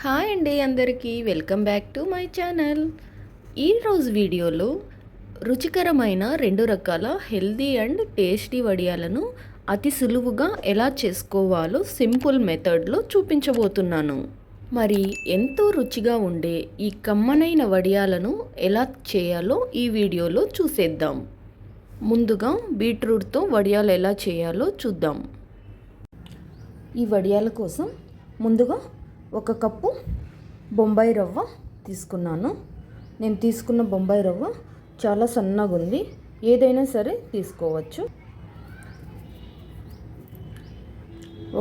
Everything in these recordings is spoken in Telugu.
హాయ్ అండి అందరికీ welcome back to my channel. ఈరోజు వీడియోలో రుచికరమైన 2 రకాల హెల్దీ అండ్ టేస్టీ వడియాలను అతి సులువుగా ఎలా చేసుకోవాలో సింపుల్ మెథడ్లో చూపించబోతున్నాను. మరి ఎంతో రుచిగా ఉండే ఈ కమ్మనైన వడియాలను ఎలా చేయాలో ఈ వీడియోలో చూసేద్దాం. ముందుగా బీట్రూట్తో వడియాలు ఎలా చేయాలో చూద్దాం. ఈ వడియాల కోసం ముందుగా 1 కప్పు బొంబాయి రవ్వ తీసుకున్నాను. నేను తీసుకున్న బొంబాయి రవ్వ చాలా సన్నగా ఉంది, ఏదైనా సరే తీసుకోవచ్చు.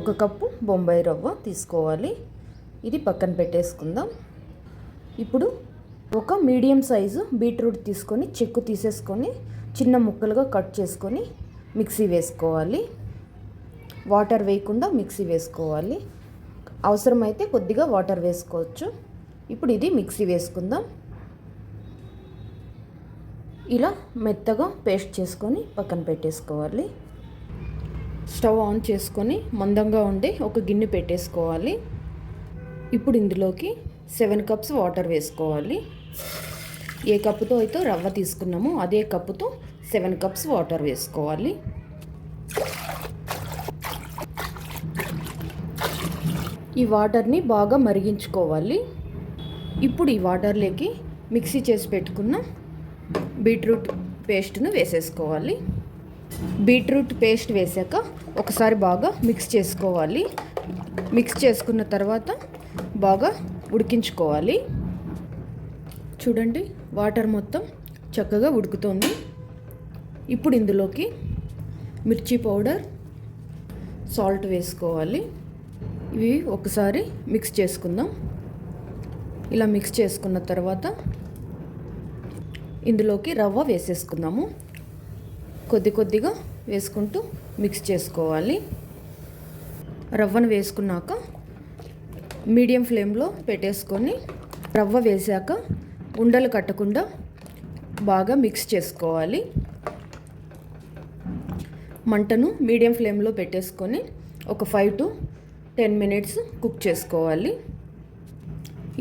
1 కప్పు బొంబాయి రవ్వ తీసుకోవాలి. ఇది పక్కన పెట్టేసుకుందాం. ఇప్పుడు ఒక మీడియం సైజు బీట్రూట్ తీసుకొని చెక్కు తీసేసుకొని చిన్న ముక్కలుగా కట్ చేసుకొని మిక్సీ వేసుకోవాలి. వాటర్ వేయకుండా మిక్సీ వేసుకోవాలి. అవసరమైతే కొద్దిగా వాటర్ వేసుకోవచ్చు. ఇప్పుడు ఇది మిక్సీ వేసుకుందాం. ఇలా మెత్తగా పేస్ట్ చేసుకొని పక్కన పెట్టేసుకోవాలి. స్టవ్ ఆన్ చేసుకొని మందంగా ఉండే ఒక గిన్నె పెట్టేసుకోవాలి. ఇప్పుడు ఇందులోకి 7 కప్స్ వాటర్ వేసుకోవాలి. ఏ కప్పుతో అయితే రవ్వ తీసుకున్నామో అదే కప్పుతో 7 కప్స్ వాటర్ వేసుకోవాలి. ఈ వాటర్ని బాగా మరిగించుకోవాలి. ఇప్పుడు ఈ వాటర్లోకి మిక్సీ చేసి పెట్టుకున్న బీట్రూట్ పేస్ట్ను వేసేసుకోవాలి. బీట్రూట్ పేస్ట్ వేసాక ఒకసారి బాగా మిక్స్ చేసుకోవాలి. మిక్స్ చేసుకున్న తర్వాత బాగా ఉడికించుకోవాలి. చూడండి, వాటర్ మొత్తం చక్కగా ఉడుకుతుంది. ఇప్పుడు ఇందులోకి మిర్చి పౌడర్, సాల్ట్ వేసుకోవాలి. ఇవి ఒకసారి మిక్స్ చేసుకుందాం. ఇలా మిక్స్ చేసుకున్న తర్వాత ఇందులోకి రవ్వ వేసేసుకుందాము. కొద్దిగా వేసుకుంటూ మిక్స్ చేసుకోవాలి. రవ్వను వేసుకున్నాక మీడియం ఫ్లేమ్లో పెట్టేసుకొని రవ్వ వేసాక ఉండలు కట్టకుండా బాగా మిక్స్ చేసుకోవాలి. మంటను మీడియం ఫ్లేమ్లో పెట్టేసుకొని ఒక 5 to 10 minutes కుక్ చేసుకోవాలి.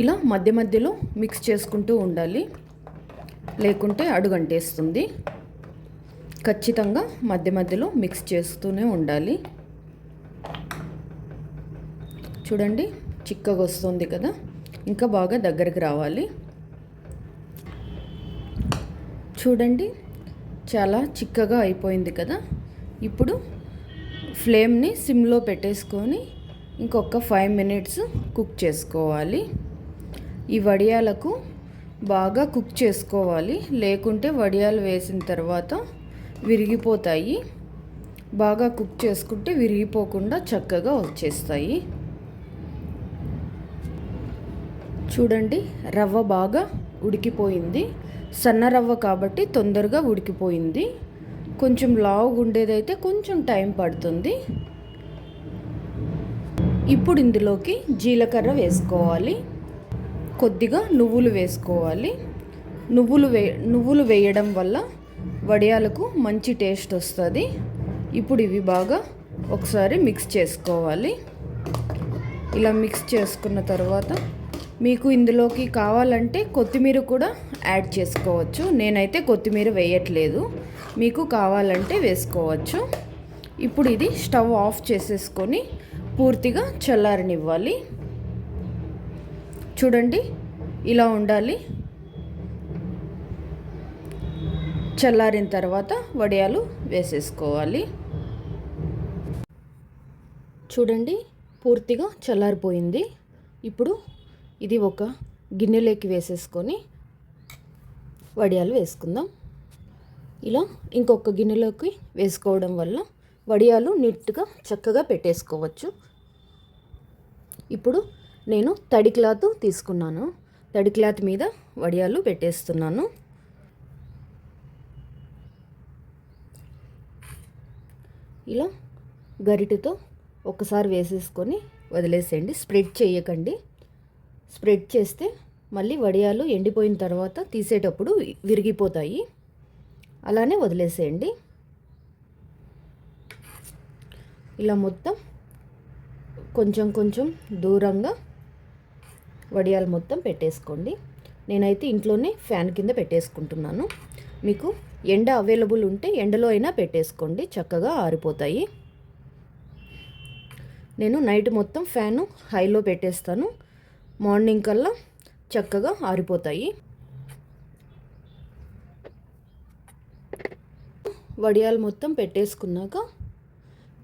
ఇలా మధ్య మధ్యలో మిక్స్ చేసుకుంటూ ఉండాలి, లేకుంటే అడుగంటేస్తుంది. ఖచ్చితంగా మధ్య మధ్యలో మిక్స్ చేస్తూనే ఉండాలి. చూడండి, చిక్కగా వస్తుంది కదా, ఇంకా బాగా దగ్గరికి రావాలి. చూడండి, చాలా చిక్కగా అయిపోయింది కదా. ఇప్పుడు ఫ్లేమ్ని సిమ్లో పెట్టేసుకొని ఇంకొక 5 minutes కుక్ చేసుకోవాలి. ఈ వడియాలకు బాగా కుక్ చేసుకోవాలి, లేకుంటే వడియాలు వేసిన తర్వాత విరిగిపోతాయి. బాగా కుక్ చేసుకుంటే విరిగిపోకుండా చక్కగా వచ్చేస్తాయి. చూడండి, రవ్వ బాగా ఉడికిపోయింది. సన్న రవ్వ కాబట్టి తొందరగా ఉడికిపోయింది. కొంచెం లావుగా ఉండేదైతే కొంచెం టైం పడుతుంది. ఇప్పుడు ఇందులోకి జీలకర్ర వేసుకోవాలి. కొద్దిగా నువ్వులు వేసుకోవాలి. నువ్వులు వేయడం వల్ల వడియాలకు మంచి టేస్ట్ వస్తుంది. ఇప్పుడు ఇవి బాగా ఒకసారి మిక్స్ చేసుకోవాలి. ఇలా మిక్స్ చేసుకున్న తర్వాత మీకు ఇందులోకి కావాలంటే కొత్తిమీర కూడా యాడ్ చేసుకోవచ్చు. నేనైతే కొత్తిమీర వేయట్లేదు, మీకు కావాలంటే వేసుకోవచ్చు. ఇప్పుడు ఇది స్టవ్ ఆఫ్ చేసేసుకొని పూర్తిగా చల్లారనివ్వాలి. చూడండి, ఇలా ఉండాలి. చల్లారిన తర్వాత వడియాలు వేసేసుకోవాలి. చూడండి, పూర్తిగా చల్లారిపోయింది. ఇప్పుడు ఇది ఒక గిన్నెలోకి వేసేసుకొని వడియాలు వేసుకుందాం. ఇలా ఇంకొక గిన్నెలోకి వేసుకోవడం వల్ల వడియాలు నీట్గా చక్కగా పెట్టేసుకోవచ్చు. ఇప్పుడు నేను తడి క్లాత్ తీసుకున్నాను. తడి క్లాత్ మీద వడియాలు పెట్టేస్తున్నాను. ఇలా గరిటెతో ఒకసారి వేసేసుకొని వదిలేసేయండి. స్ప్రెడ్ చేయకండి. స్ప్రెడ్ చేస్తే మళ్ళీ వడియాలు ఎండిపోయిన తర్వాత తీసేటప్పుడు విరిగిపోతాయి. అలానే వదిలేసేయండి. ఇలా మొత్తం కొంచెం దూరంగా వడియాలు మొత్తం పెట్టేసుకోండి. నేనైతే ఇంట్లోనే ఫ్యాన్ కింద పెట్టేసుకుంటున్నాను. మీకు ఎండ అవైలబుల్ ఉంటే ఎండలో అయినా పెట్టేసుకోండి, చక్కగా ఆరిపోతాయి. నేను నైట్ మొత్తం ఫ్యాను హైలో పెట్టేస్తాను, మార్నింగ్ కల్లా చక్కగా ఆరిపోతాయి. వడియాలు మొత్తం పెట్టేసుకున్నాక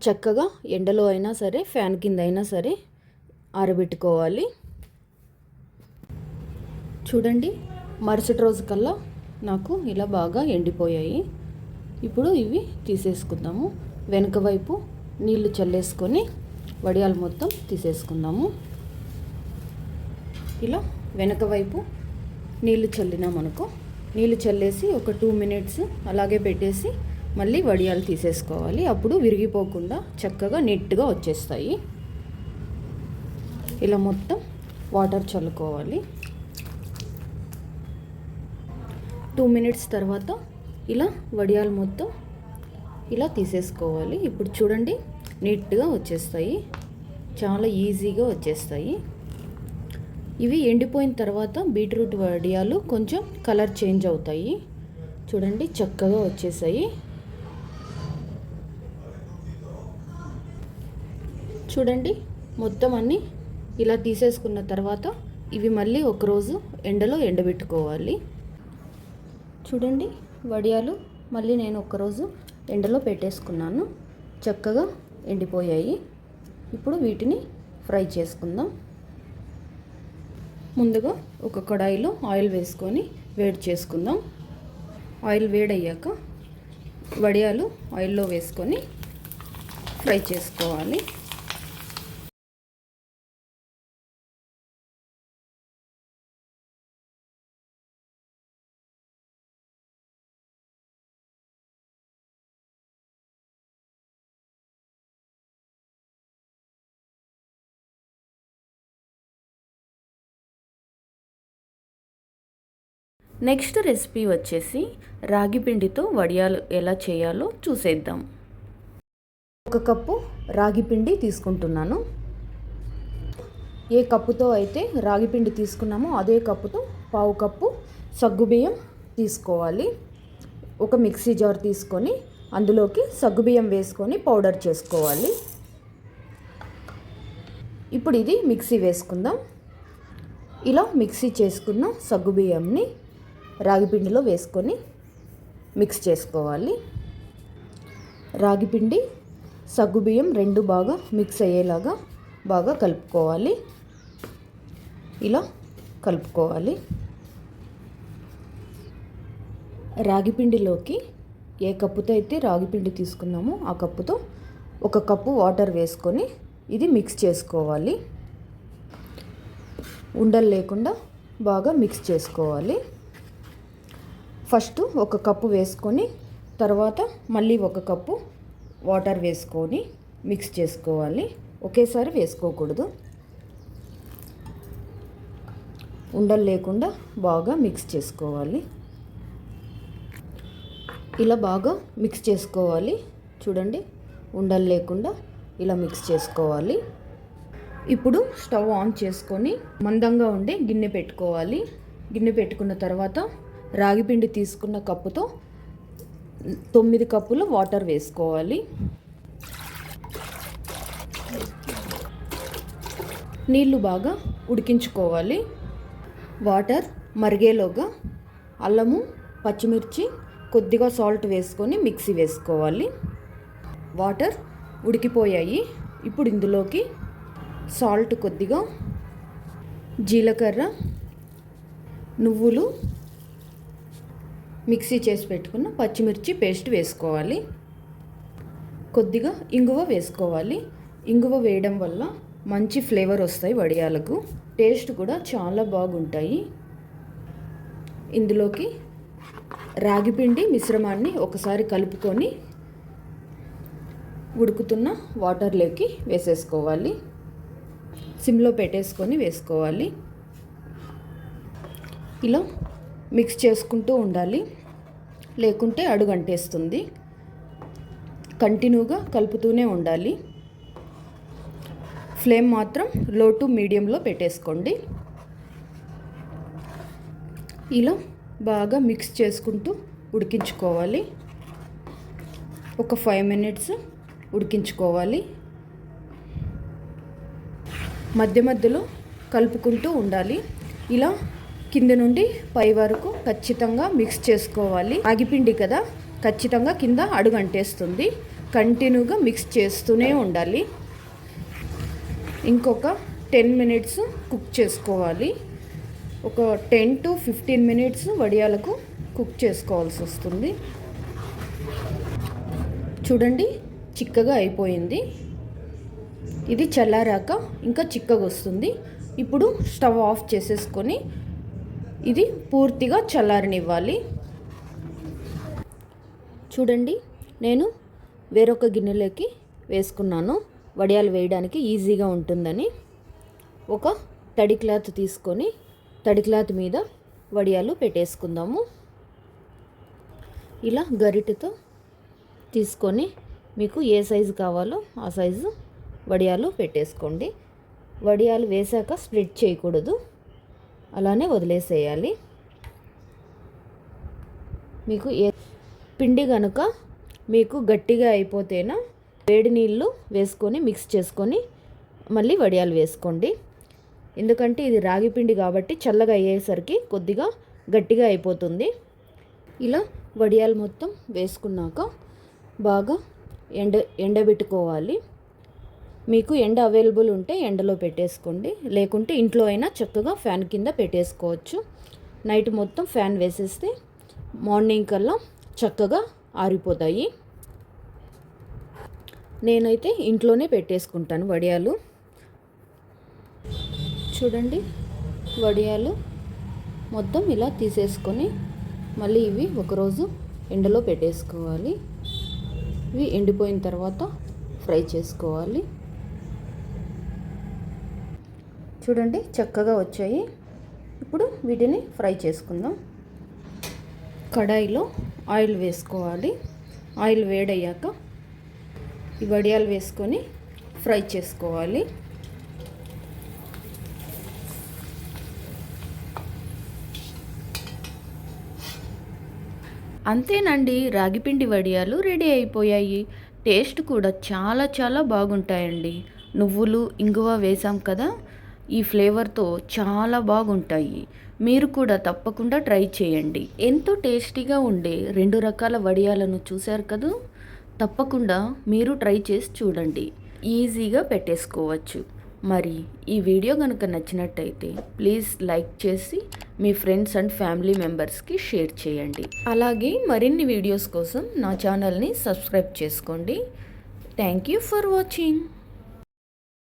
చక్కగా ఎండలో అయినా సరే ఫ్యాన్ కింద అయినా సరే ఆరబెట్టుకోవాలి. చూడండి, మరుసటి రోజు కల్లా నాకు ఇలా బాగా ఎండిపోయాయి. ఇప్పుడు ఇవి తీసేసుకుందాము. వెనుక వైపు నీళ్లు చల్లేసుకొని వడియాలు మొత్తం తీసేసుకుందాము. ఇలా వెనక వైపు నీళ్లు చల్లినామనుకో, నీళ్లు చల్లేసి ఒక 2 మినిట్స్ అలాగే పెట్టేసి మళ్ళీ వడియాలు తీసేసుకోవాలి. అప్పుడు విరిగిపోకుండా చక్కగా నీట్గా వచ్చేస్తాయి. ఇలా మొత్తం వాటర్ చల్లుకోవాలి. 2 మినిట్స్ తర్వాత ఇలా వడియాలు మొత్తం ఇలా తీసేసుకోవాలి. ఇప్పుడు చూడండి, నీట్గా వచ్చేస్తాయి, చాలా ఈజీగా వచ్చేస్తాయి. ఇవి ఎండిపోయిన తర్వాత బీట్రూట్ వడియాలు కొంచెం కలర్ చేంజ్ అవుతాయి. చూడండి, చక్కగా వచ్చేసాయి. చూడండి, మొత్తం అన్నీ ఇలా తీసేసుకున్న తర్వాత ఇవి మళ్ళీ ఒకరోజు ఎండలో ఎండబెట్టుకోవాలి. చూడండి, వడియాలు మళ్ళీ నేను ఒకరోజు ఎండలో పెట్టేసుకున్నాను, చక్కగా ఎండిపోయాయి. ఇప్పుడు వీటిని ఫ్రై చేసుకుందాం. ముందుగా ఒక కడాయిలో ఆయిల్ వేసుకొని వేడి చేసుకుందాం. ఆయిల్ వేడయ్యాక వడియాలు ఆయిల్లో వేసుకొని ఫ్రై చేసుకోవాలి. నెక్స్ట్ రెసిపీ వచ్చేసి రాగి పిండితో వడియాలు ఎలా చేయాలో చూసేద్దాం. 1 కప్పు రాగి పిండి తీసుకుంటున్నాను. ఏ కప్పుతో అయితే రాగి పిండి తీసుకున్నామో అదే కప్పుతో 1/2 కప్పు సగ్గుబియ్యం తీసుకోవాలి. ఒక మిక్సీ జార్ తీసుకొని అందులోకి సగ్గుబియ్యం వేసుకొని పౌడర్ చేసుకోవాలి. ఇప్పుడు ఇది మిక్సీ వేసుకుందాం. ఇలా మిక్సీ చేసుకున్న సగ్గుబియ్యంని రాగిపిండిలో వేసుకొని మిక్స్ చేసుకోవాలి. రాగిపిండి సగ్గుబియ్యం రెండు బాగా మిక్స్ అయ్యేలాగా బాగా కలుపుకోవాలి. ఇలా కలుపుకోవాలి. రాగిపిండిలోకి ఏ కప్పుతో అయితే రాగిపిండి తీసుకున్నామో ఆ కప్పుతో 1 కప్పు వాటర్ వేసుకొని ఇది మిక్స్ చేసుకోవాలి. ఉండలు లేకుండా బాగా మిక్స్ చేసుకోవాలి. ఫస్ట్ 1 కప్పు వేసుకొని తర్వాత మళ్ళీ 1 కప్పు వాటర్ వేసుకొని మిక్స్ చేసుకోవాలి. ఒకేసారి వేసుకోకూడదు. ఉండలు లేకుండా బాగా మిక్స్ చేసుకోవాలి. ఇలా బాగా మిక్స్ చేసుకోవాలి. చూడండి, ఉండలు లేకుండా ఇలా మిక్స్ చేసుకోవాలి. ఇప్పుడు స్టవ్ ఆన్ చేసుకొని మందంగా ఉండే గిన్నె పెట్టుకోవాలి. గిన్నె పెట్టుకున్న తర్వాత రాగిపిండి తీసుకున్న కప్పుతో 9 కప్పులు వాటర్ వేసుకోవాలి. నీళ్లు బాగా ఉడికించుకోవాలి. వాటర్ మరిగేలోగా అల్లము, పచ్చిమిర్చి, కొద్దిగా సాల్ట్ వేసుకొని మిక్సీ వేసుకోవాలి. వాటర్ ఉడికిపోయాయి. ఇప్పుడు ఇందులోకి సాల్ట్ కొద్దిగా, జీలకర్ర, నువ్వులు, మిక్సీ చేసి పెట్టుకున్న పచ్చిమిర్చి పేస్ట్ వేసుకోవాలి. కొద్దిగా ఇంగువ వేసుకోవాలి. ఇంగువ వేయడం వల్ల మంచి ఫ్లేవర్ వస్తాయి వడియాలకు. టేస్ట్ కూడా చాలా బాగుంటాయి. ఇందులోకి రాగిపిండి మిశ్రమాన్ని ఒకసారి కలుపుకొని ఉడుకుతున్న వాటర్లోకి వేసేసుకోవాలి. సిమ్లో పెట్టేసుకొని వేసుకోవాలి. ఇలా మిక్స్ చేసుకుంటూ ఉండాలి, లేకుంటే అడుగంటేస్తుంది. కంటిన్యూగా కలుపుతూనే ఉండాలి. ఫ్లేమ్ మాత్రం లో టు మీడియంలో పెట్టేసుకోండి. ఇలా బాగా మిక్స్ చేసుకుంటూ ఉడికించుకోవాలి. ఒక 5 మినిట్స్ ఉడికించుకోవాలి. మధ్య మధ్యలో కలుపుకుంటూ ఉండాలి. ఇలా కింద నుండి పై వరకు ఖచ్చితంగా మిక్స్ చేసుకోవాలి. రాగిపిండి కదా, ఖచ్చితంగా కింద అడుగు అంటేస్తుంది. కంటిన్యూగా మిక్స్ చేస్తూనే ఉండాలి. ఇంకొక 10 మినిట్స్ కుక్ చేసుకోవాలి. ఒక 10 to 15 మినిట్స్ వడియాలకు కుక్ చేసుకోవాల్సి వస్తుంది. చూడండి, చిక్కగా అయిపోయింది. ఇది చల్లారాక ఇంకా చిక్కగా వస్తుంది. ఇప్పుడు స్టవ్ ఆఫ్ చేసేసుకొని ఇది పూర్తిగా చల్లారనివ్వాలి. చూడండి, నేను వేరొక గిన్నెలోకి వేసుకున్నాను. వడియాలు వేయడానికి ఈజీగా ఉంటుందని. ఒక తడి క్లాత్ తీసుకొని తడి క్లాత్ మీద వడియాలు పెట్టేసుకుందాము. ఇలా గరిటెతో తీసుకొని మీకు ఏ సైజు కావాలో ఆ సైజు వడియాలు పెట్టేసుకోండి. వడియాలు వేసాక స్ప్రెడ్ చేయకూడదు, అలానే వదిలేసేయాలి. మీకు ఏ పిండి కనుక మీకు గట్టిగా అయిపోతేనా వేడి నీళ్ళు వేసుకొని మిక్స్ చేసుకొని మళ్ళీ వడియాలు వేసుకోండి. ఎందుకంటే ఇది రాగి పిండి కాబట్టి చల్లగా అయ్యేసరికి కొద్దిగా గట్టిగా అయిపోతుంది. ఇలా వడియాలు మొత్తం వేసుకున్నాక బాగా ఎండబెట్టుకోవాలి. మీకు ఎండ అవైలబుల్ ఉంటే ఎండలో పెట్టేసుకోండి, లేకుంటే ఇంట్లో అయినా చక్కగా ఫ్యాన్ కింద పెట్టేసుకోవచ్చు. నైట్ మొత్తం ఫ్యాన్ వేసేస్తే మార్నింగ్ కల్లా చక్కగా ఆరిపోతాయి. నేనైతే ఇంట్లోనే పెట్టేసుకుంటాను వడియాలు. చూడండి, వడియాలు మొత్తం ఇలా తీసేసుకొని మళ్ళీ ఇవి ఒకరోజు ఎండలో పెట్టేసుకోవాలి. ఇవి ఎండిపోయిన తర్వాత ఫ్రై చేసుకోవాలి. చూడండి, చక్కగా వచ్చాయి. ఇప్పుడు వీటిని ఫ్రై చేసుకుందాం. కడాయిలో ఆయిల్ వేసుకోవాలి. ఆయిల్ వేడయ్యాక ఈ వడియాలు వేసుకొని ఫ్రై చేసుకోవాలి. అంతేనండి, రాగిపిండి వడియాలు రెడీ అయిపోయాయి. టేస్ట్ కూడా చాలా చాలా బాగుంటాయండి. నువ్వులు, ఇంగువ వేసాం కదా, ఈ ఫ్లేవర్తో చాలా బాగుంటాయి. మీరు కూడా తప్పకుండా ట్రై చేయండి. ఎంతో టేస్టీగా ఉండే 2 రకాల వడియాలను చూశారు కదా. తప్పకుండా మీరు ట్రై చేసి చూడండి. ఈజీగా పెట్టేసుకోవచ్చు. మరి ఈ వీడియో కనుక నచ్చినట్టయితే ప్లీజ్ లైక్ చేసి మీ ఫ్రెండ్స్ అండ్ ఫ్యామిలీ మెంబర్స్కి షేర్ చేయండి. అలాగే మరిన్ని వీడియోస్ కోసం నా ఛానల్ని సబ్స్క్రైబ్ చేసుకోండి. Thank you for watching.